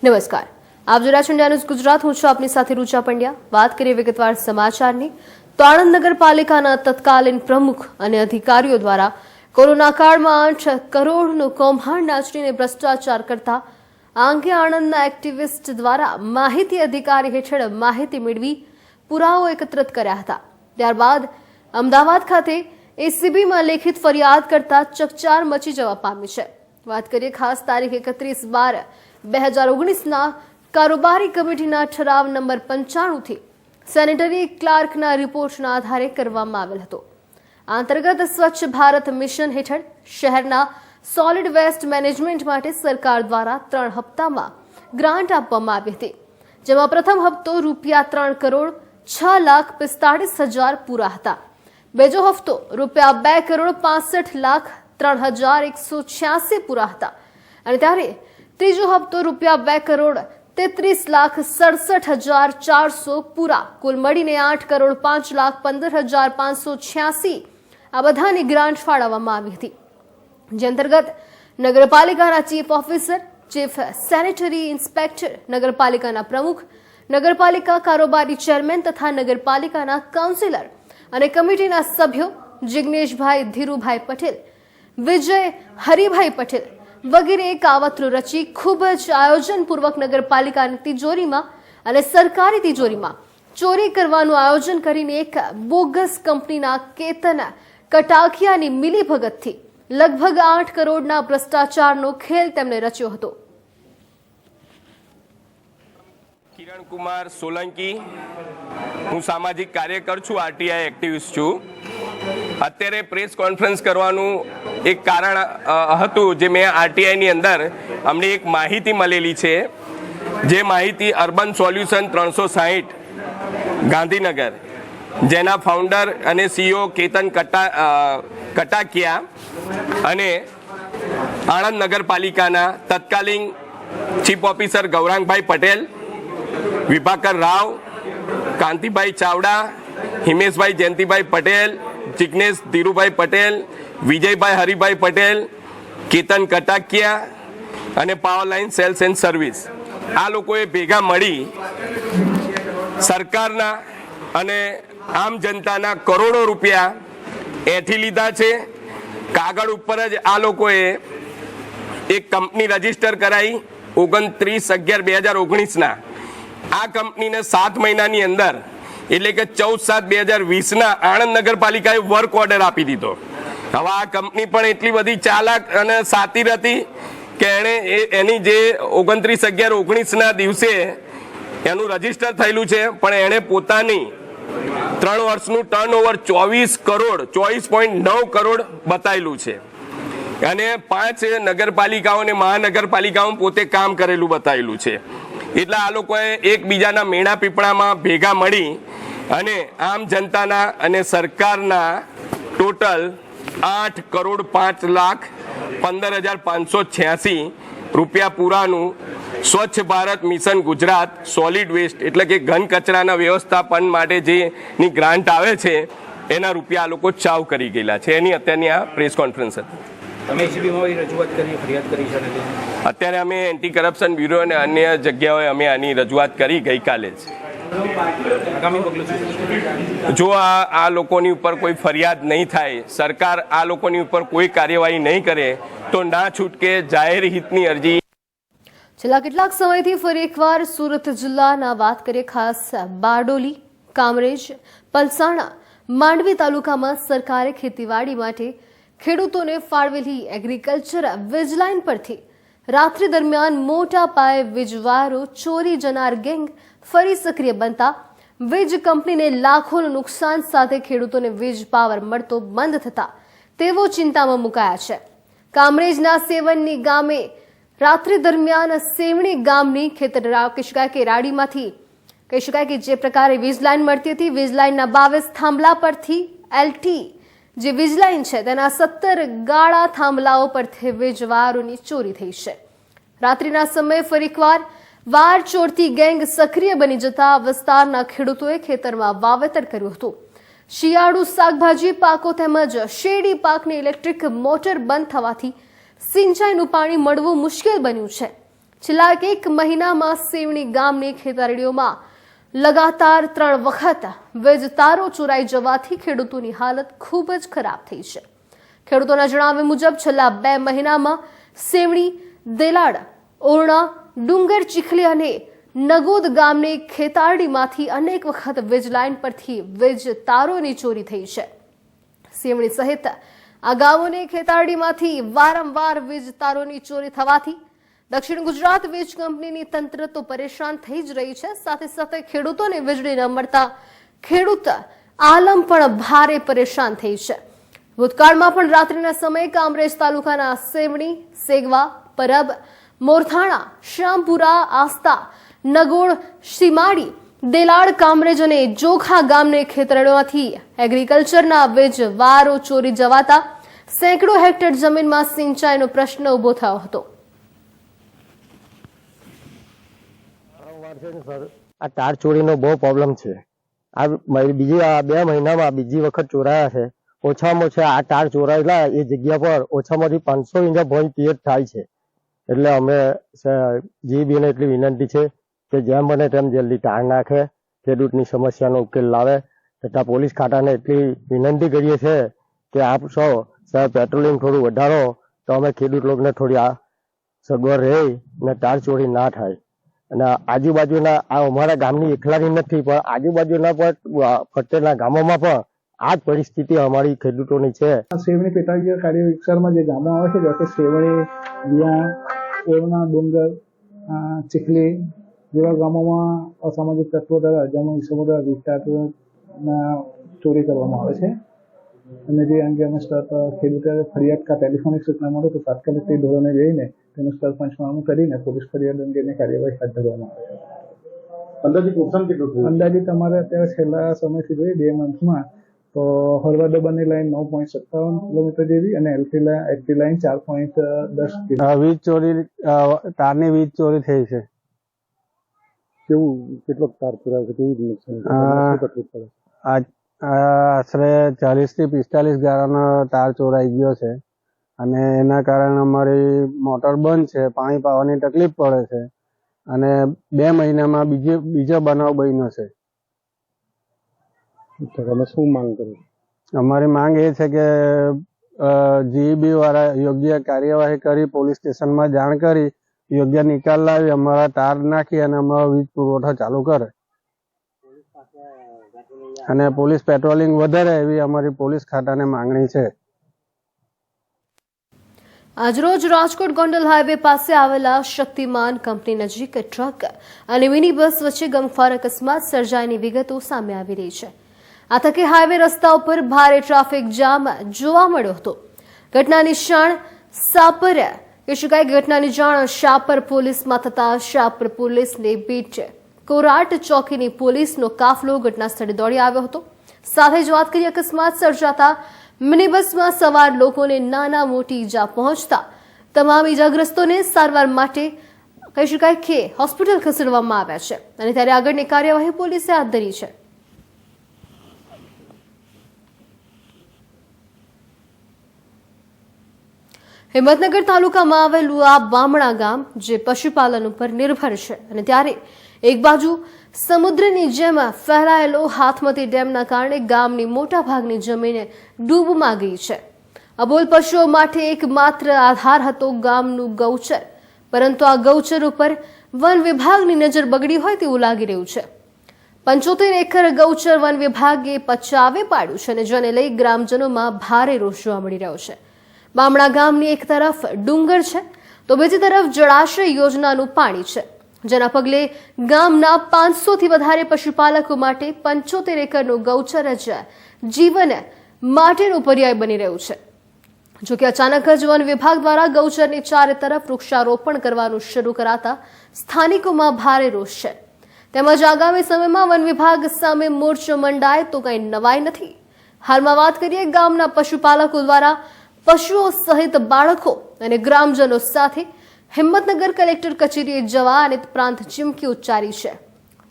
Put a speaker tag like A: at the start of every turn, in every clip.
A: નમસ્કાર, આપ જોઈ રહ્યા છો ઇન્ડિયા ન્યૂઝ ગુજરાત. હું છું આપની સાથે રૂચા પંડ્યા. વાત કરીએ વિગતવાર સમાચારની. તો આણંદ નગરપાલિકાના તત્કાલીન પ્રમુખ અને અધિકારીઓ દ્વારા કોરોના કાળમાં 8 કરોડનું કૌભાંડ નાચીને ભ્રષ્ટાચાર કરતા આ અંગે આણંદના એક્ટિવિસ્ટ દ્વારા માહિતી અધિકારી હેઠળ માહિતી મેળવી પુરાવો એકત્રિત કર્યા હતા. ત્યારબાદ અમદાવાદ ખાતે એસીબીમાં લેખિત ફરિયાદ કરતા ચકચાર મચી જવા પામી છે. વાત કરીએ ખાસ તારીખ 31/12/2019ના કારોબારી કમિટીના ઠરાવ નંબર 95 થી સેનેટરી ક્લાર્કના રિપોર્ટના આધારે કરવામાં આવેલ હતો. આ અંતર્ગત સ્વચ્છ ભારત મિશન હેઠળ શહેરના સોલિડ વેસ્ટ મેનેજમેન્ટ માટે સરકાર દ્વારા 3 હપ્તામાં ગ્રાન્ટ આપવામાં આવી હતી, જેમાં પ્રથમ હપ્તો ₹3,06,45,000 પૂરા હતા. બીજો હપ્તો ₹2,65,03,186 પૂરા હતા અને ત્યારે ત્રીજો હપ્તો ₹2,33,67,400 પૂરા, કુલ મળીને ₹8,05,15,586 આ બધાની ગ્રાન્ટ ફાળવવામાં આવી હતી. જે અંતર્ગત નગરપાલિકાના chief officer, chief sanitary inspector, નગરપાલિકાના પ્રમુખ, નગરપાલિકા કારોબારી ચેરમેન તથા નગરપાલિકાના કાઉન્સિલર અને કમિટીના સભ્યો જિગ્નેશભાઈ ધીરુભાઈ પટેલ, વિજય હરિભાઈ પટેલ વગેરે કાવતરું રચી ખૂબ જ આયોજનપૂર્વક નગરપાલિકાની તિજોરીમાં અને સરકારી તિજોરીમાં ચોરી કરવાનું આયોજન કરીને એક બોગસ કંપનીના કેતન કટાકિયાની મિલીભગતથી લગભગ 8 કરોડના ભ્રષ્ટાચારનો ખેલ તેમણે રચ્યો હતો.
B: કિરણ કુમાર સોલંકી, હું સામાજિક કાર્યકર છું, આરટીઆઈ એક્ટિવિસ્ટ છું. અત્યારે પ્રેસ કોન્ફરન્સ કરવાનું એક કારણ હતું, જે મેં આરટીઆઈની અંદર અમને એક માહિતી મળેલી છે. જે માહિતી અર્બન સોલ્યુશન 360 ગાંધીનગર, જેના ફાઉન્ડર અને સીઈઓ કેતન કટાકિયા અને આણંદ નગરપાલિકાના તત્કાલીન ચીફ ઓફિસર ગૌરાંગભાઈ પટેલ, વિભાકર રાવ, કાંતિભાઈ ચાવડા, હિમેશભાઈ જયંતિભાઈ પટેલ, જિગ્નેશ ધીરુભાઈ પટેલ, વિજયભાઈ હરિભાઈ પટેલ, કેતન કટાકિયા અને power line cells and service, આ લોકોએ ભેગા મળી સરકારના અને આમ જનતાના કરોડો રૂપિયા એઠી લીધા છે. કાગળ ઉપર જ આ લોકોએ એક કંપની રજીસ્ટર કરાવી 29/11/2019ના. આ કંપનીને 7 મહિનાની અંદર, એટલે કે 14/7/2020ના આણંદ નગરપાલિકાએ વર્ક ઓર્ડર આપી દીધો. હવે આ કંપની પણ એટલી બધી ચાલાક અને સાતીર હતી કે એણે એની જે 29/11/19ના દિવસે એનું રજીસ્ટર થયેલું છે, પણ એણે પોતાની 3 વર્ષનું ટર્નઓવર 24.9 કરોડ બતાવેલું છે અને 5 નગરપાલિકાઓ અને મહાનગરપાલિકાઓ પોતે કામ કરેલું બતાવેલું છે. એટલે આ લોકોએ એકબીજાના મેણા પીપળામાં ભેગા મળી અને આમ જનતાના અને સરકારના ટોટલ 8,05,15,586 રૂપિયા પૂરાનું Swachh Bharat mission Gujarat solid waste, એટલે કે ઘન કચરાના વ્યવસ્થાપન માટે જેની ગ્રાન્ટ આવે છે, એના રૂપિયા આ લોકો ચાવ કરી ગયેલા છે. એની અત્યારની આ પ્રેસ કોન્ફરન્સ હતી.
C: તમે એસીબીમાં રજૂઆત કરી, ફરિયાદ કરી છે?
B: અત્યારે અમે એન્ટી કરપ્શન બ્યુરો અને અન્ય જગ્યાઓએ અમે આની રજૂઆત કરી ગઈકાલે જ. જો આ લોકોની ઉપર કોઈ ફરિયાદ નહીં થાય, સરકાર આ લોકોની ઉપર કોઈ કાર્યવાહી નહીં કરે, તો ના છૂટકે જાહેર હિતની અરજી.
A: છેલ્લા કેટલાક સમયથી ફરી એકવાર સુરત જિલ્લાના વાત કરીએ ખાસ બારડોલી, કામરેજ, પલસાણા, માંડવી તાલુકામાં સરકારે ખેતીવાડી માટે ખેડૂતોને ફાળવેલી એગ્રીકલ્ચર વીજલાઇન પરથી રાત્રિ દરમિયાન મોટા પાયે વીજવાયરો ચોરી જનાર ગેંગ ફરી સક્રિય બનતા વીજ કંપનીને લાખોનું નુકસાન સાથે ખેડૂતોને વીજ પાવર મળતો બંધ થતા તેઓ ચિંતામાં મુકાયા છે. કામરેજના સેવનની ગામે રાત્રિ દરમિયાન સેવણી ગામની ખેતર કહી શકાય કે રાડીમાંથી કહી શકાય કે જે પ્રકારે વીજ લાઇન મળતી હતી, વીજ લાઇનના 22 થાંભલા પરથી એલટી જે વીજ લાઇન છે તેના 17 ગાળા થાંભલાઓ પરથી વીજ વાયરોની ચોરી થઈ છે. રાત્રિના સમયે ફરી એકવાર વાર ચોરતી ગેંગ સક્રિય બની જતા વિસ્તારના ખેડૂતોએ ખેતરમાં વાવેતર કર્યું હતું. શિયાળુ શાકભાજી પાકો તેમજ શેરડી પાકની ઇલેક્ટ્રિક મોટર બંધ થવાથી સિંચાઈનું પાણી મળવું મુશ્કેલ બન્યું છે. છેલ્લા એક મહિનામાં સેવણી ગામની ખેતરડીઓમાં લગાતાર 3 વખત વીજ તારો ચોરાઈ જવાથી ખેડૂતોની હાલત ખૂબ જ ખરાબ થઈ છે. ખેડૂતોના જણાવ્યા મુજબ છેલ્લા 2 મહિનામાં સેવણી, દેલાડ, ઓરણા, ડુંગર, ચીખલી અને નગોદ ગામની ખેતરડીમાંથી અનેક વખત વીજ લાઇન પરથી વીજ તારોની ચોરી થઈ છે. સેવણી સહિત આ ગામોની ખેતરડીમાંથી વારંવાર વીજ તારોની ચોરી થવાથી દક્ષિણ ગુજરાત વીજ કંપનીની તંત્ર તો પરેશાન થઈ જ રહી છે. સાથે સાથે ખેડૂતોને વીજળી ન મળતા ખેડૂત આલમ પણ ભારે પરેશાન થઈ છે. ભૂતકાળમાં પણ રાત્રિના સમયે કામરેજ તાલુકાના સેવણી, સેગવા, પરબ, મોરથાણા, શ્યામપુરા, આસ્તા, નગોડ, સીમાડી, દેલાડ, કામરેજ અને જોખા ગામની ખેતરડીઓમાંથી એગ્રીકલ્ચરના વીજ વારો ચોરી જવાતા સેંકડો હેક્ટર જમીનમાં સિંચાઈનો પ્રશ્ન ઉભો થયો હતો.
D: આ તાર ચોરીનો બહુ પ્રોબ્લેમ છે. આ બીજી 2 મહિનામાં બીજી વખત ચોરાયા છે. ઓછામાં ઓછા આ તાર ચોરાયેલા એ જગ્યા પર ઓછામાંથી 500 ઇંચ ભોંય પિયત થાય છે. એટલે અમે જીબીને એટલી વિનંતી છે કે જેમ બને તેમ જલ્દી તાર નાખે, ખેડૂતની સમસ્યાનો ઉકેલ લાવે. તથા પોલીસ ખાતાને એટલી વિનંતી કરીએ છીએ કે આપ સૌ સાહેબ પેટ્રોલિંગ થોડું વધારો તો અમે ખેડૂત લોકોને થોડી આ સગવડ રહે ને તાર ચોરી ના થાય. અને આજુબાજુના આ અમારા ગામની એકલાની નથી, પણ આજુબાજુના પણ ફતેરના ગામોમાં પણ આ જ પરિસ્થિતિ અમારી ખેડૂતોની છે.
E: સેવણી પેટાગીય કાર્ય વિસ્તારમાં જે ગામો આવે છે જેમ કે સેવણી, વિયા, ઓરણા, ડુંગર, ચીખલી જેવા ગામોમાં અસામાજિક તત્વો દ્વારા જમીન સમુદાય વિસ્તારના ચોરી કરવામાં આવે છે. અને જે અંગે અમે ખેડૂતે ફરિયાદ કા ટેલિફોનિક સૂચના મળે તો તાત્કાલિક તે ધોરણે જઈને તેનું સ્તર પંચનામું કરીને પોલીસ ફરિયાદ અંગેની કાર્યવાહી હાથ ધરવામાં આવે છે. અંદાજિત નુકસાન કેટલું થયું? અંદાજિત અમારે અત્યારે છેલ્લા સમયથી જોઈએ 2 મંથમાં તો હળવદ બંને લાઈન 9.57 કિલોમીટર જેવી અને એલપી લાઈન 4.10
D: વીજ ચોરી, તારની વીજ ચોરી થઈ છે.
E: કેવું કેટલોક તાર પુરાય છે, કેવી નુકસાન
D: આશરે 40 થી 45 ગારાનો તાર ચોરાઈ ગયો છે અને એના કારણે અમારી મોટર બંધ છે, પાણી પાવાની તકલીફ પડે છે અને 2 મહિનામાં બીજો બનાવ બન્યો છે.
E: તમે શું માંગ કરો?
D: અમારી માંગ એ છે કે જીઈબી વાળા યોગ્ય કાર્યવાહી કરી પોલીસ સ્ટેશનમાં જાણ કરી યોગ્ય નિકાલ લાવી અમારા તાર નાખી અને અમારો વીજ પુરવઠો ચાલુ કરે અને પોલીસ પેટ્રોલિંગ વધારે એવી અમારી પોલીસ ખાતાને માંગણી છે.
A: આજરોજ રાજકોટ ગોંડલ હાઈવે પાસે આવેલા શક્તિમાન કંપની નજીક ટ્રક અને મિની બસ વચ્ચે ગમખ્વાર અકસ્માત સર્જાયાની વિગતો સામે આવી રહી છે. આ તકે હાઈવે રસ્તા ઉપર ભારે ટ્રાફિક જામ જોવા મળ્યો હતો. ઘટનાની જાણ શાપર પોલીસમાં થતા શાપર પોલીસને બીટ કોરાટ ચોકીની પોલીસનો કાફલો ઘટના સ્થળે દોડી આવ્યો હતો. સાથે જ વાત કરીએ અકસ્માત સર્જાતા મિની બસમાં સવાર લોકોને નાના મોટી ઈજા પહોંચતા તમામ ઈજાગ્રસ્તોને સારવાર માટે કહી શકાય કે હોસ્પિટલ ખસેડવામાં આવ્યા છે અને ત્યારે આગળની કાર્યવાહી પોલીસે હાથ ધરી છે. હિંમતનગર તાલુકામાં આવેલું આ બામણા ગામ જે પશુપાલન ઉપર નિર્ભર છે અને ત્યારે એક બાજુ સમુદ્રની જેમ ફેલાયેલો હાથમતી ડેમના કારણે ગામની મોટા ભાગની જમીન ડૂબમાં ગઈ છે. અબોલ પશુઓ માટે એકમાત્ર આધાર હતો ગામનું ગૌચર, પરંતુ આ ગૌચર ઉપર વન વિભાગની નજર બગડી હોય તેવું લાગી રહ્યું છે. 75 એકર ગૌચર વન વિભાગે પચાવે પાડ્યું છે અને જેને લઈ ગ્રામજનોમાં ભારે રોષ જોવા મળી રહ્યો છે. બામણા ગામની એક તરફ ડુંગર છે તો બીજી તરફ જળાશય યોજનાનું પાણી છે, જેના પગલે ગામના 500 થી વધારે પશુપાલકો માટે 75 એકરનું ગૌચર જ જીવન માટેનું પર્યાય બની રહ્યું છે. જોકે અચાનક જ વન વિભાગ દ્વારા ગૌચરની ચારે તરફ વૃક્ષારોપણ કરવાનું શરૂ કરાતા સ્થાનિકોમાં ભારે રોષ છે. તેમજ આગામી સમયમાં વન વિભાગ સામે મોરચો મંડાય તો કંઈ નવાઈ નથી. હાલમાં વાત કરીએ ગામના પશુપાલકો દ્વારા પશુઓ સહિત બાળકો અને ગ્રામજનો સાથે હિંમતનગર કલેક્ટર કચેરીએ જવા અને પ્રાંત ચીમકી ઉચ્ચારી છે.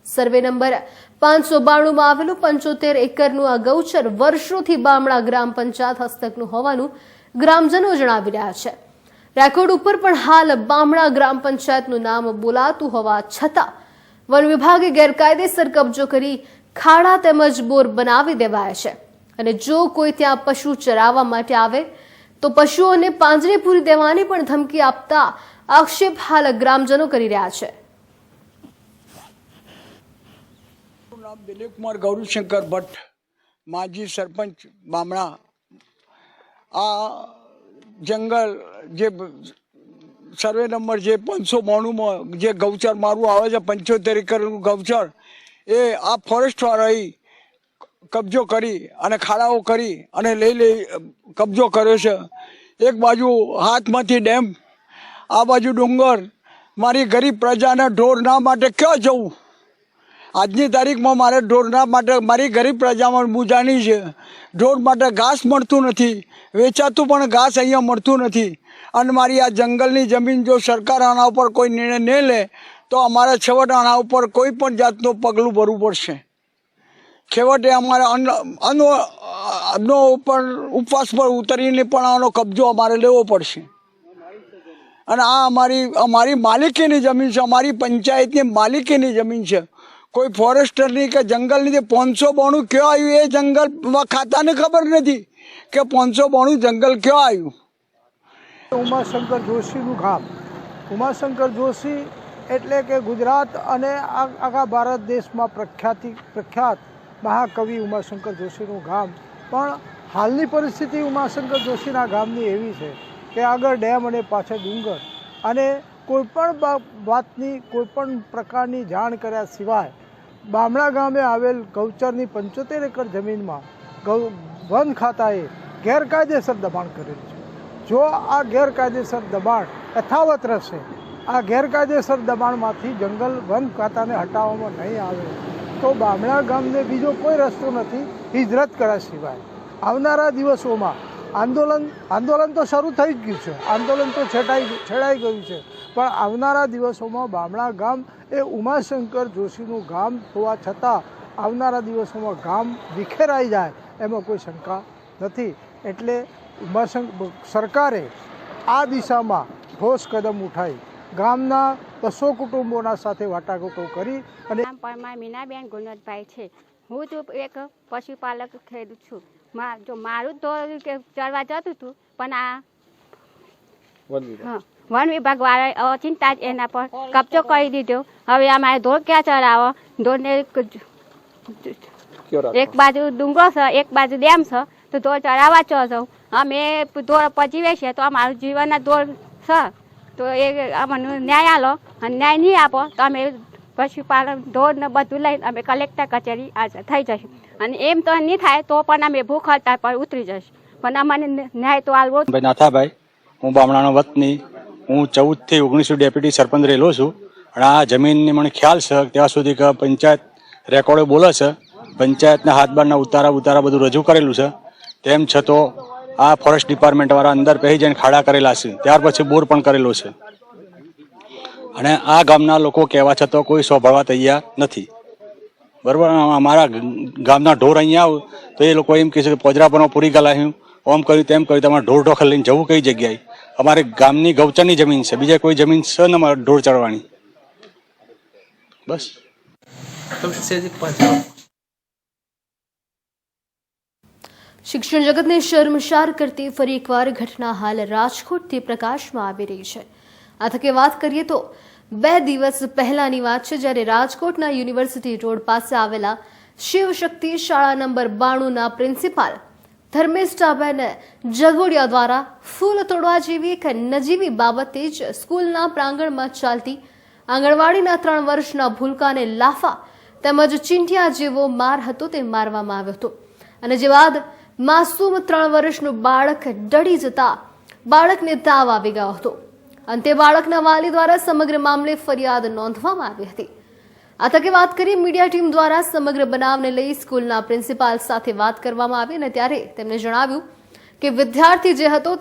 A: સર્વે નંબર 592 માં આવેલું 75 એકરનું આ ગૌચર વર્ષોથી બામણા ગ્રામ પંચાયત હસ્તકનું હોવાનું ગ્રામજનો જણાવી રહ્યા છે. રેકોર્ડ ઉપર પણ હાલ બામણા ગ્રામ પંચાયતનું નામ બોલાતું હોવા છતાં વન વિભાગે ગેરકાયદેસર કબજો કરી ખાડા તેમજ બોર બનાવી દેવાયા છે અને જો કોઈ ત્યાં પશુ ચરાવવા માટે આવે તો પશુઓને પાંજરે પૂરી દેવાની પણ ધમકી આપતા આક્ષેપ હાલ ગ્રામજનો કરી રહ્યા છે.
F: નામ દિલીપ કુમાર ગૌરીશંકર ભટ્ટ, માજી સરપંચ બામણા. આ જંગલ જે સર્વે નંબર જે 592માં જે ગૌચર મારું આવે છે 75 એકરનું ગૌચર, એ આ ફોરેસ્ટવાળાએ કબજો કરી અને ખાડાઓ કરી અને લઈ કબજો કર્યો છે. એક બાજુ હાથમાંથી ડેમ, આ બાજુ ડુંગર. મારી ગરીબ પ્રજાને ઢોરના માટે ક્યાં જવું? આજની તારીખમાં મારે ઢોરના માટે, મારી ગરીબ પ્રજામાં બુજાણી છે, ઢોર માટે ઘાસ મળતું નથી, વેચાતું પણ ઘાસ અહીંયા મળતું નથી. અને મારી આ જંગલની જમીન જો સરકાર આના ઉપર કોઈ નિર્ણય નહીં લે તો અમારે છેવટે આના ઉપર કોઈ પણ જાતનું પગલું ભરવું પડશે. છેવટે અમારે અન્નો ઉપર ઉપવાસ પર ઉતરીને પણ આનો કબજો અમારે લેવો પડશે. અને આ અમારી માલિકીની જમીન છે, અમારી પંચાયતની માલિકીની જમીન છે. કોઈ ફોરેસ્ટરની કે જંગલની 592 ક્યાં આવ્યું એ જંગલ ખાતાને ખબર નથી કે 592 જંગલ ક્યાં આવ્યું.
G: ઉમાશંકર જોશીનું ગામ. ઉમાશંકર જોશી એટલે કે ગુજરાત અને આખા ભારત દેશમાં પ્રખ્યાત મહાકવિ ઉમાશંકર જોશીનું ગામ. પણ હાલની પરિસ્થિતિ ઉમાશંકર જોશીના ગામની એવી છે કે આગળ ડેમ અને પાછળ ડુંગર, અને કોઈપણ વાતની કોઈપણ પ્રકારની જાણ કર્યા સિવાય બામણા ગામે આવેલ ગૌચરની 75 એકર જમીનમાં વન ખાતાએ ગેરકાયદેસર દબાણ કરેલું છે. જો આ ગેરકાયદેસર દબાણ યથાવત રહેશે, આ ગેરકાયદેસર દબાણમાંથી જંગલ વન ખાતાને હટાવવામાં નહીં આવે તો બામણા ગામને બીજો કોઈ રસ્તો નથી હિજરત કર્યા સિવાય. આવનારા દિવસોમાં આંદોલન તો શરૂ થઈ જ ગયું છે, આંદોલન તો છેડાઈ ગયું છે, પણ આવનારા દિવસોમાં બામણા ગામ એ ઉમાશંકર જોશીનું ગામ હોવા છતાં આવનારા દિવસોમાં ગામ વિખેરાઈ જાય એમાં કોઈ શંકા નથી. એટલે સરકારે આ દિશામાં ઠોસ કદમ ઉઠાવી ગામના 200 કુટુંબોના સાથે વાટાઘાટો કરી. અને
H: પરમાર મીનાબેન ગુણવંતભાઈ છે. હું તો એક પશુપાલક ખેડૂત છું. જો મારું તો ચરવા જતું હતું, પણ આ વન વિભાગ વાળા ચિંતા જ એના પર કબજો કરી દીધો. હવે અમારે ઢોર ક્યાં ચરાવો? ઢોરને એક બાજુ ડુંગરો છે, એક બાજુ ડેમ છે, તો ઢોર ચરાવવા ચો જાઉં. અમે ઢોર પજીવે છે તો અમારું જીવનના ઢોર છે, તો એ અમને ન્યાય આલો, અને ન્યાય નહીં આપો તો અમે પશુપાલન ઢોર ને બધું લઈને અમે કલેક્ટર કચેરી થઈ જશું. અને એમ તો નહીં થાય તો પણ અમે ભૂખ હડતાળ પર ઉતરી જશું, પણ અમને ન્યાય તો આલવો.
C: નાથાભાઈ, હું બામણાનો વતની. હું 14 થી 19 ડેપ્યુટી સરપંચ રહેલો છું. અને આ જમીનની મને ખ્યાલ છે ત્યાં સુધી કે પંચાયત રેકોર્ડો બોલે છે, પંચાયતના હાથબારના ઉતારા બધું રજૂ કરેલું છે. તેમ છતાં આ ફોરેસ્ટ ડિપાર્ટમેન્ટ વાળા અંદર પહેરી જઈને ખાડા કરેલા છે, ત્યાર પછી બોર પણ કરેલો છે. અને આ ગામના લોકો કહેવા છતાં કોઈ સાંભળવા તૈયાર નથી. બરાબર. અમારા ગામના ઢોર અહીંયા આવ તો એ લોકો એમ કહે છે કે પોજરા પર પૂરી ગલાયું, ઓમ કર્યું તેમ કર્યું, તમારે ઢોર ઢોખર લઈને જવું કઈ જગ્યાએ? અમારે ગામની ગૌચરની જમીન છે, બીજા કોઈ જમીન છે ને અમારે ઢોર ચડવાની. બસ.
A: શિક્ષણ જગતને શર્મસાર કરતી ફરી એકવાર ઘટના હાલ રાજકોટથી પ્રકાશમાં આવી રહી છે. આ તકે વાત કરીએ તો 2 દિવસ પહેલાની વાત છે, જ્યારે રાજકોટના યુનિવર્સિટી રોડ પાસે આવેલા શિવશક્તિ શાળા નંબર 92ના પ્રિન્સિપાલ ધર્મિષ્ઠાબેન જગોડિયા દ્વારા ફૂલ તોડવા જેવી એક નજીવી બાબતે જ સ્કૂલના પ્રાંગણમાં ચાલતી આંગણવાડીના 3 વર્ષના ભૂલકાને લાફા તેમજ ચીંટિયા જેવો માર હતો તે મારવામાં આવ્યો હતો. અને જે બાદ માસૂમ 3 વર્ષનું બાળક ડળી જતા બાળકને તાવ આવી ગયો હતો. અંતે બાળકના વાલી દ્વારા સમગ્ર મામલે ફરિયાદ નોંધવામાં આવી હતી. આ તકે વાત કરી મીડિયા ટીમ દ્વારા સમગ્ર બનાવને લઈ સ્કૂલના પ્રિન્સિપાલ સાથે વાત કરવામાં આવી અને ત્યારે તેમણે જણાવ્યું કે વિદ્યાર્થી જે હતો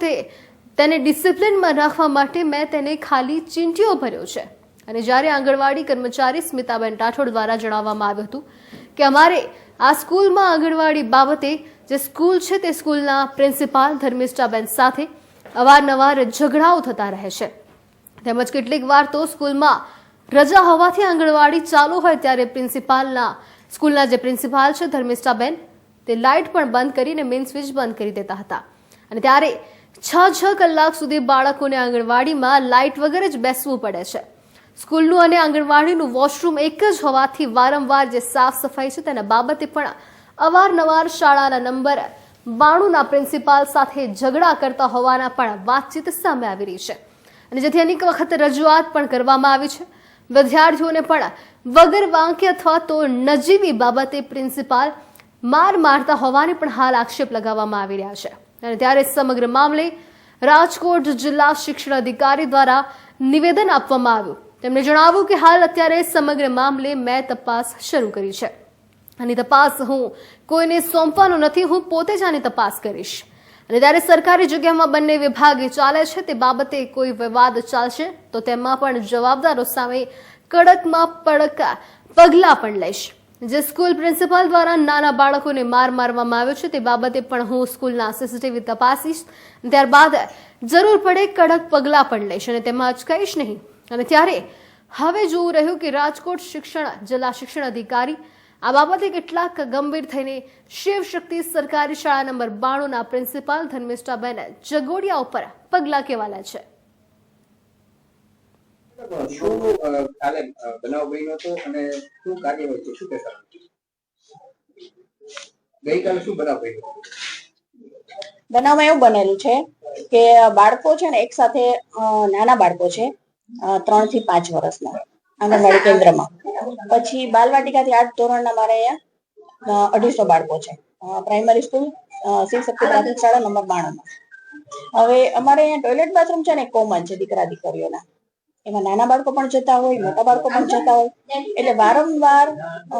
A: તેને ડિસિપ્લિનમાં રાખવા માટે મેં તેને ખાલી ચીંટીઓ ભર્યો છે. અને જ્યારે આંગણવાડી કર્મચારી સ્મિતાબેન રાઠોડ દ્વારા જણાવવામાં આવ્યું હતું કે અમારે આ સ્કૂલમાં આંગણવાડી બાબતે જે સ્કૂલ છે તે સ્કૂલના પ્રિન્સિપાલ ધર્મિષ્ઠાબેન સાથે અવારનવાર ઝઘડાઓ થતા રહે છે. તેમજ કેટલીક વાર તો સ્કૂલમાં રજા હોવાથી આંગણવાડી ચાલુ હોય ત્યારે સ્કૂલના જે પ્રિન્સિપાલ છે ધર્મિષ્ઠાબેન, તે લાઇટ પણ બંધ કરીને મેઇન સ્વિચ બંધ કરી દેતા હતા. અને ત્યારે 6 કલાક સુધી બાળકોને આંગણવાડીમાં લાઇટ વગર જ બેસવું પડે છે. સ્કૂલનું અને આંગણવાડીનું વોશરૂમ એક જ હોવાથી વારંવાર જે સાફ સફાઈ છે તેના બાબતે પણ અવારનવાર શાળાના નંબર 92ના પ્રિન્સિપાલ સાથે ઝઘડા કરતા હોવાના પણ વાતચીત સામે આવી રહી છે. અને જેથી અનેક વખત રજૂઆત પણ કરવામાં આવી છે. વિદ્યાર્થીઓને પણ વગર વાંકે અથવા તો નજીવી બાબતે પ્રિન્સિપાલ મારતા હોવાની પણ હાલ આક્ષેપ લગાવવામાં આવી રહ્યા છે. અને ત્યારે સમગ્ર મામલે રાજકોટ જિલ્લા શિક્ષણ અધિકારી દ્વારા નિવેદન આપવામાં આવ્યું. તેમણે જણાવ્યું કે હાલ અત્યારે સમગ્ર મામલે મેં તપાસ શરૂ કરી છે. આની તપાસ હું કોઈને સોંપવાનો નથી, હું પોતે જ આની તપાસ કરીશ. અને ત્યારે સરકારી જગ્યામાં બંને વિભાગે ચાલે છે તે બાબતે કોઈ વિવાદ ચાલશે તો તેમાં પણ જવાબદારો સામે કડકમાં કડક પગલાં પણ લઈશ. જે સ્કૂલ પ્રિન્સિપાલ દ્વારા નાના બાળકોને મારવામાં આવ્યો છે તે બાબતે પણ હું સ્કૂલના સીસીટીવી તપાસીશ. ત્યારબાદ જરૂર પડે કડક પગલાં પણ લઈશ અને તેમાં અચકાઈશ નહીં. અને ત્યારે હવે જોવું રહ્યું કે રાજકોટ જિલ્લા શિક્ષણ અધિકારી આ બાબતે કેટલાક ગંભીર થઈને શિવ શક્તિ સરકારી શાળા નંબર 92ના પ્રિન્સિપાલ ધર્મિષ્ઠાબેન જગોડિયા ઉપર પગલાં કેવા લે છે.
I: બનાવમાં એવું બનેલું છે કે બાળકો છે ને એક સાથે નાના બાળકો છે 3 થી 5 વર્ષના આંગણવાડી કેન્દ્રમાં, પછી બાલવાટિકાથી 8 ધોરણના મારે અહીંયા 250 બાળકો છે. પ્રાઇમરી સ્કૂલ શિવ શક્તિ પ્રાથમિક શાળા નંબર 92માં. હવે અમારે અહીંયા ટોયલેટ બાથરૂમ છે ને કોમન છે દીકરા દીકરીઓના. એમાં નાના બાળકો પણ જતા હોય, મોટા બાળકો પણ જતા હોય. એટલે વારંવાર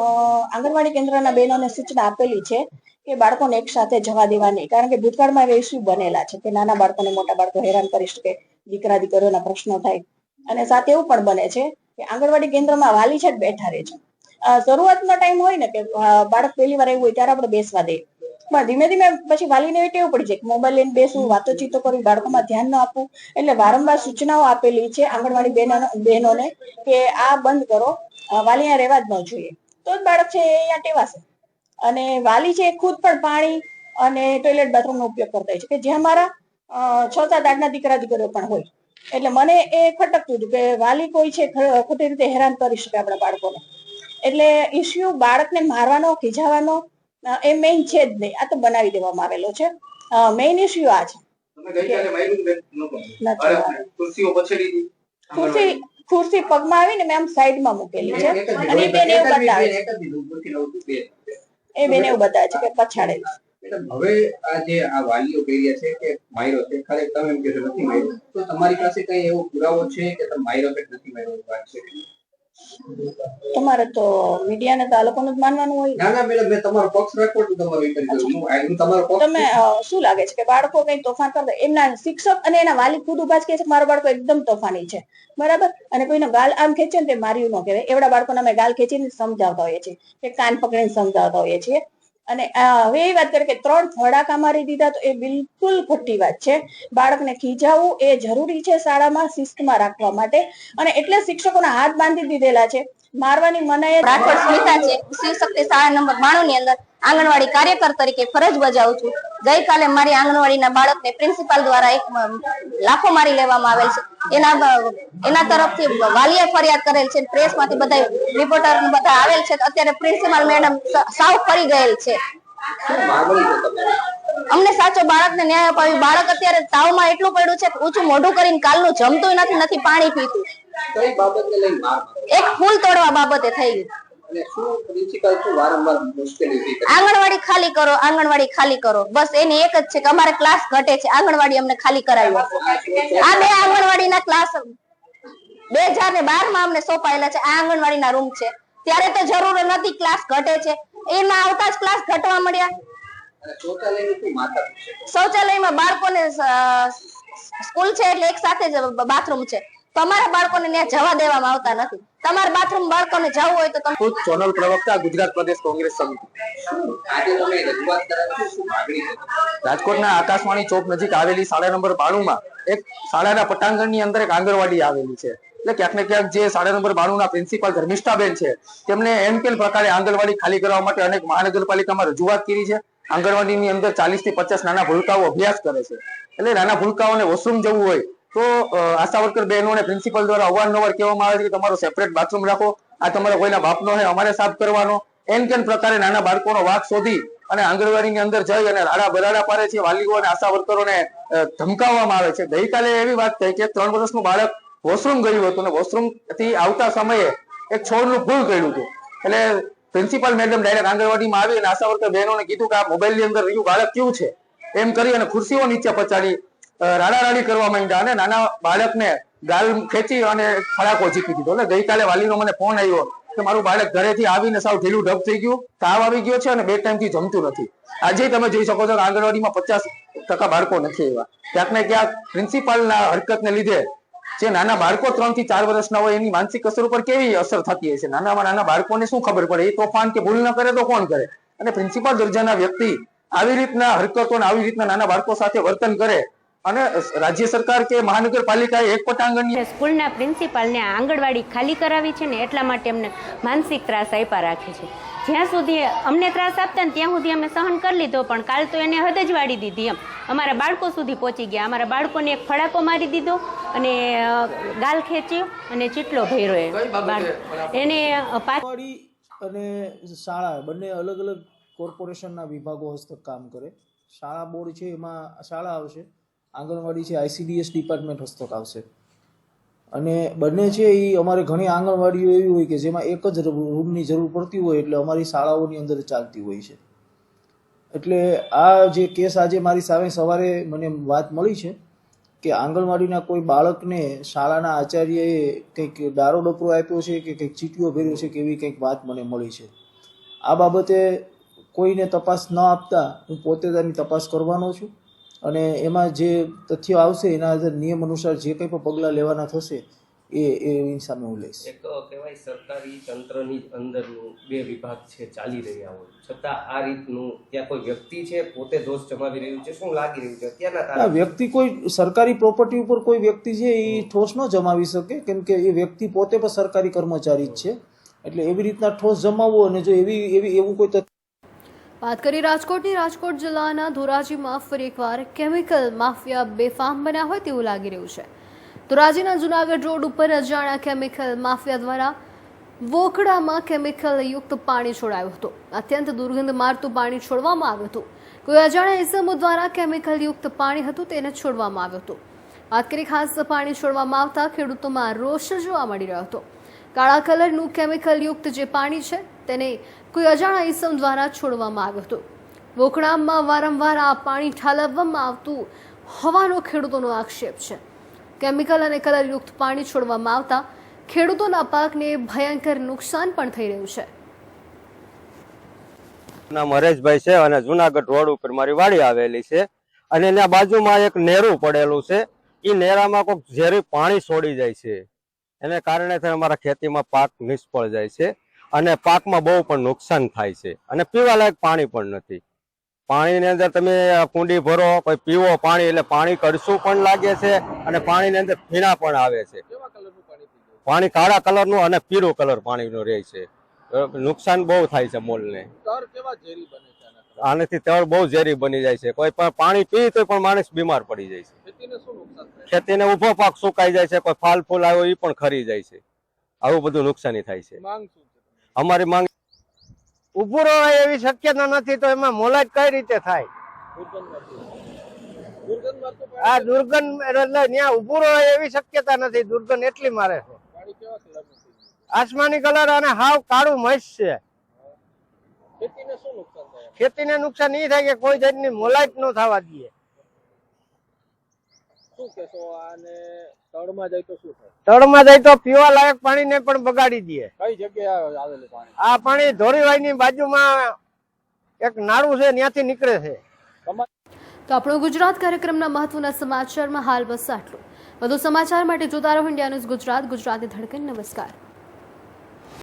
I: આંગણવાડી કેન્દ્રના બહેનોને સૂચના આપેલી છે કે બાળકોને એક સાથે જવા દેવા નહીં, કારણ કે ભૂતકાળમાં ઇસ્યુ બનેલા છે કે નાના બાળકોને મોટા બાળકો હેરાન કરી શકે, દીકરા દીકરીઓના પ્રશ્નો થાય. અને સાથે એવું પણ બને છે કે આંગણવાડી કેન્દ્રમાં વાલી છે બેઠા રહે છે. શરૂઆતનો ટાઈમ હોય ને કે બાળક પહેલી વાર આવ્યું હોય ત્યારે આપણે બેસવા દઈએ, પણ ધીમે ધીમે પછી વાલીને એવી ટેવ પડી જાય કે મોબાઈલ લઈને બેસવું, વાતોચીતો કરવી, બાળકોમાં ધ્યાન ન આપવું. એટલે વારંવાર સૂચનાઓ આપેલી છે આંગણવાડી બહેનોને કે આ બંધ કરો, વાલી અહીંયા રહેવા જ ન જોઈએ, તો જ બાળક છે અહીંયા ટેવાશે. અને વાલી છે ખુદ પણ પાણી અને ટોયલેટ બાથરૂમનો ઉપયોગ કરતા હોય છે કે જ્યાં મારા 6, 7, 8ના દીકરા દીકરીઓ પણ હોય. એટલે મને એ ખટકતું હતું કે વાલી કોઈ છે ખોટી રીતે હેરાન કરી શકે આપણા બાળકોને. એટલે ઇસ્યુ બાળકને મારવાનો, ખીજાવાનો એ મેઇન છે જ નહીં, આ તો બનાવી દેવામાં આવેલો છે. મેઇન ઇસ્યુ આ છે. ખુરશી પગમાં આવીને મેં આમ સાઈડમાં મૂકેલી છે અને એ બેન એવું બતાવે છે કે પછાડેલી.
J: હવે આ જે આ વાલીઓ કહી રહ્યા છે કે માયરો છે, ખરેખર તમે એમ કહેશો નથી માયરો, તો તમારી પાસે કઈ એવો પુરાવો છે કે તમે માયરો કે નથી માયરો વાત છે?
I: તમારે તો મીડિયાને તો આ લોકોનું જ માનવાનું હોય.
J: ના મેડમ, મેં તમારો પક્ષ રાખો તો તમારો હું તમારો પક્ષ.
I: તમે શું લાગે છે કે બાળકો કઈ તોફાન કરતા, એમના શિક્ષક અને એના વાલી ખુદ ઉભા જ કહે છે કે મારો બાળકો એકદમ તોફાની છે, બરાબર, અને કોઈનો ગાલ આમ ખેંચે ને તે માર્યું ન કહેવાય. એવડા બાળકોને અમે ગાલ ખેંચીને સમજાવતા હોઈએ છીએ કે કાન પકડીને સમજાવતા હોઈએ છીએ. અને હવે એ વાત કરીએ કે 3 ફડાકા મારી દીધા તો એ બિલકુલ ખોટી વાત છે. બાળકને ખીજાવવું એ જરૂરી છે શાળામાં શિસ્તમાં રાખવા માટે, અને એટલે શિક્ષકોના હાથ બાંધી દીધેલા છે. મારવાની મનાઈ.
K: રાજકોટ સ્મિતા છે, શિવ શક્તિ શાળા નંબર 92 ની અંદર આંગણવાડી કાર્યકર તરીકે ફરજ બજાવું છું. ગઈકાલે મારી આંગણવાડીના બાળકને પ્રિન્સિપાલ દ્વારા એક લાફો મારી લેવામાં આવેલ છે. એના તરફથી વાલીએ ફરિયાદ કરેલ છે, પ્રેસમાંથી બધા રિપોર્ટર બધા આવેલ છે. અત્યારે પ્રિન્સિપાલ મેડમ સાવ ફરી ગયેલ છે. અમને સાચો બાળકને ન્યાય અપાવી. બાળક અત્યારે તાવમાં એટલું પડ્યું છે કે ઊંચું મોઢું કરીને કાલનું જમતું નથી પાણી પીતું.
J: કઈ બાબતને લઈને માર?
K: એક ફૂલ તોડવા બાબતે થઈ ગયું.
J: અને શું પ્રિન્સિપાલ શું વારંવાર મુશ્કેલી ઉભી કરે?
K: આંગણવાડી ખાલી કરો, આંગણવાડી ખાલી કરો, બસ એની એક જ છે કે અમારે ક્લાસ ઘટે છે, આંગણવાડી અમને ખાલી કરાવી. આ 2 આંગણવાડીના ક્લાસ 2012માં અમને સોંપાયેલા છે. આ આંગણવાડીના રૂમ છે, ત્યારે તો જરૂર નથી, ક્લાસ ઘટે છે. એમાં આવતા જ ક્લાસ ઘટવા મળ્યા. શૌચાલયમાં બાળકોને સ્કૂલ છે એટલે એક સાથે જ બાથરૂમ છે, તો અમારા બાળકોને ત્યાં જવા દેવામાં આવતા નથી. તમારા બાથરૂમ બાળકોને જવું હોય તો તમે
L: ચોનલ પ્રવક્તા ગુજરાત પ્રદેશ કોંગ્રેસ સમિતિ
J: આજે તમે રજૂઆત કરાવી શું માગણી છે?
L: રાજકોટના આકાશવાણી ચોક નજીક આવેલી શાળા નંબર 92 માં એક શાળાના પટાંગણની અંદર એક આંગણવાડી આવેલી છે. એટલે ક્યાંક ને ક્યાંક જે શાળા નંબર 92 ના પ્રિન્સિપાલ ધર્મિષ્ઠાબેન છે તેમને એમ કેમ પ્રકારે આંગણવાડી ખાલી કરવા માટે અનેક મહાનગરપાલિકામાં રજૂઆત કરી છે. આંગણવાડીની અંદર 40 થી 50 નાના ભૂલકાઓ અભ્યાસ કરે છે. એટલે નાના ભૂલકાઓને વોશરૂમ જવું હોય તો આશા વર્કર બહેનો અને પ્રિન્સિપલ દ્વારા અવારનવાર કહેવામાં આવે છે કે તમારો સેપરેટ બાથરૂમ રાખો, આ તમારા કોઈના બાપનો છે, અમારે સાફ કરવાનો. એમ કેમ પ્રકારે નાના બાળકોનો વાક શોધી અને આંગણવાડીની અંદર જઈ અને રાડા બરાડા પાડે છે. વાલીઓ અને આશા વર્કરોને ધમકાવવામાં આવે છે. ગઈકાલે એવી વાત થઈ કે 3 વર્ષનું બાળક વોશરૂમ ગયું હતું અને વોશરૂમ થી આવતા સમયે એક છોડનું ફૂલ કર્યું હતું. એટલે પ્રિન્સિપલ મેડમ ડાયરેક્ટ આંગણવાડીમાં આવી અને આશા વર્કર બહેનોને કીધું કે આ મોબાઈલની અંદર રહ્યું બાળક કેવું છે એમ કરી અને ખુરશીઓ નીચે પચાડી રાડારાડી કરવા માંડ્યા અને નાના બાળકને ગાલ ખેંચી અને ફડાકો ઝીકી દીધો. એટલે ગઈકાલે વાલીનો મને ફોન આવ્યો કે મારું બાળક ઘરેથી આવીને સાવ ઢીલું ઢબ થઈ ગયું, તાવ આવી ગયો છે અને 2 ટાઈમથી જમતું નથી. આજે તમે જોઈ શકો છો કે આંગણવાડીમાં 50% બાળકો નથી આવ્યા. ક્યાંક ને ક્યાંક પ્રિન્સિપાલના હરકતને લીધે જે નાના બાળકો 3 થી 4 વર્ષના હોય એની માનસિક અસર ઉપર કેવી અસર થતી હશે. નાના બાળકોને શું ખબર પડે? એ તોફાન કે ભૂલ ન કરે તો કોણ કરે? અને પ્રિન્સિપાલ દરજાના વ્યક્તિ આવી રીતના હરકતો અને આવી રીતના નાના બાળકો સાથે વર્તન કરે અને રાજ્ય સરકાર કે મહાનગરપાલિકાએ એક પટાંગણની
M: સ્કૂલના પ્રિન્સિપાલને આંગણવાડી ખાલી કરાવી છે ને એટલા માટે અમને માનસિક ત્રાસ આપ્યા રાખે છે. જ્યાં સુધી અમને ત્રાસ આપતા ને ત્યાં સુધી અમે સહન કરી લીધો, પણ કાલ તો એને હદ જ વાળી દીધી. એમ અમારા બાળકો સુધી પહોંચી ગયા. અમારા બાળકોને એક ફડાકો મારી દીધો અને ગાલ ખેંચ્યો અને ચીટલો ભર્યો એને.
G: અને શાળા બંને અલગ અલગ કોર્પોરેશનના વિભાગો હસ્તક કામ કરે. શાળા બોર્ડ છે એમાં શાળા આવશે, આંગણવાડી છે ICDS ડિપાર્ટમેન્ટ હસ્તક આવશે. અને બંને છે એ અમારે ઘણી આંગણવાડીઓ એવી હોય કે જેમાં એક જ રૂમની જરૂર પડતી હોય એટલે અમારી શાળાઓની અંદર ચાલતી હોય છે. એટલે આ જે કેસ આજે મારી સામે સવારે મને વાત મળી છે કે આંગણવાડીના કોઈ બાળકને શાળાના આચાર્યએ કંઈક દારો ડપરો આપ્યો છે કે કંઈક ચીટીઓ ભર્યો છે કે એવી કંઈક વાત મને મળી છે. આ બાબતે કોઈને તપાસ ન આપતા હું પોતે તેની તપાસ કરવાનો છું અને એમાં જે તથ્યો આવશે એના આધારે નિયમ અનુસાર જે કંઈ પણ પગલાં લેવાના થશે એની સામે હું લઈશ.
B: એક કહેવાય સરકારી તંત્રની અંદરનું 2 વિભાગ છે ચાલી રહ્યા હોય છતાં આ રીતનું ત્યાં કોઈ વ્યક્તિ છે પોતે દોષ જમાવી રહ્યું છે, શું લાગી રહ્યું છે અત્યારના
G: વ્યક્તિ કોઈ સરકારી પ્રોપર્ટી ઉપર કોઈ વ્યક્તિ છે એ ઠોસ ન જમાવી શકે, કેમ કે એ વ્યક્તિ પોતે પણ સરકારી કર્મચારી જ છે. એટલે એવી રીતના ઠોસ જમાવવો અને જો એવું કોઈ
A: વાત કરી રાજકોટની. રાજકોટ જિલ્લાના ધોરાજીમાં ફરી એકવાર કેમિકલ માફિયા બેફામ બન્યા હોય તેવું લાગી રહ્યું છે. ધોરાજીના જુનાગઢ રોડ ઉપર અજાણ્યા કેમિકલ માફિયા દ્વારા વોકડામાં કેમિકલ યુક્ત પાણી છોડાયું હતું. અત્યંત દુર્ગંધ મારતું પાણી છોડવામાં આવ્યું હતું. કોઈ અજાણ્યા ઇસમો દ્વારા કેમિકલ યુક્ત પાણી હતું તેને છોડવામાં આવ્યું હતું. વાત કરી ખાસ પાણી છોડવામાં આવતા ખેડૂતોમાં રોષ જોવા મળી રહ્યો હતો. કાળા કલરનું કેમિકલ યુક્ત જે પાણી છે તેને કોઈ અજાણ્યા ઇસમ દ્વારા છોડવામાં આવ્યું હતું. વોકડામાં વારંવાર આ પાણી ઠાલવવામાં આવતું હોવાનો ખેડૂતોનો આક્ષેપ છે. કેમિકલ અને કલરયુક્ત પાણી છોડવામાં આવતા ખેડૂતોના પાકને ભયંકર નુકસાન પણ થઈ રહ્યું છે.
D: નામ હરેશભાઈ છે અને જુનાગઢ રોડ ઉપર મારી વાડી આવેલી છે અને એના બાજુમાં એક નેરું પડેલું છે. એ નેરામાં કોઈક ઝેરી પાણી છોડી જાય છે, એને કારણે અમારા ખેતીમાં પાક નિષ્ફળ જાય છે અને પાકમાં બહુ પણ નુકસાન થાય છે અને પીવાલાયક પાણી પણ નથી. પાણીની અંદર તમે કુંડી ભરો કોઈ પીવો પાણી એટલે પાણી કડશું પણ લાગે છે અને પાણીની અંદર ફીણા પણ આવે છે. પાણી કાળા કલરનું અને પીળું કલર પાણીનું રહે છે. નુકસાન બહુ થાય છે મોલને. આનાથી તળ બહુ ઝેરી બની જાય છે. કોઈ પણ પાણી પી તો પણ માણસ બીમાર પડી જાય છે. ખેતીને ઉભો પાક સુકાઈ જાય છે, કોઈ ફાલ ફૂલ આવ્યો એ પણ ખરી જાય છે. આવું બધું નુકસાની થાય છે. અમારી માંગ
N: ઉભું રહે એવી શક્યતા નથી તો એમાં મોલાજ કઈ રીતે થાય? આ દુર્ગંધ એટલે ત્યાં ઉભું રહે એવી શક્યતા નથી. દુર્ગંધ એટલી મારે છે. આસમાની કલર અને હાવ કાળું મસ છે. ખેતીને નુકસાન એ થાય કે કોઈ જાતની મોલાજ ન થવા દઈએ. તળમાં જાય તો પીવા લાયક પાણીને પણ બગાડી દે. કઈ જગ્યાએ આવેલું પાણી? આ પાણી ધોરીવાઈની બાજુમાં એક નાળું છે, ત્યાંથી નીકળે છે.
A: તો આપણો ગુજરાત કાર્યક્રમના મહત્વના સમાચારમાં હાલ બસ આટલું. વધુ સમાચાર માટે જોતા રહો ઇન્ડિયા ન્યૂઝ ગુજરાત, ગુજરાતી ધડકન. નમસ્કાર.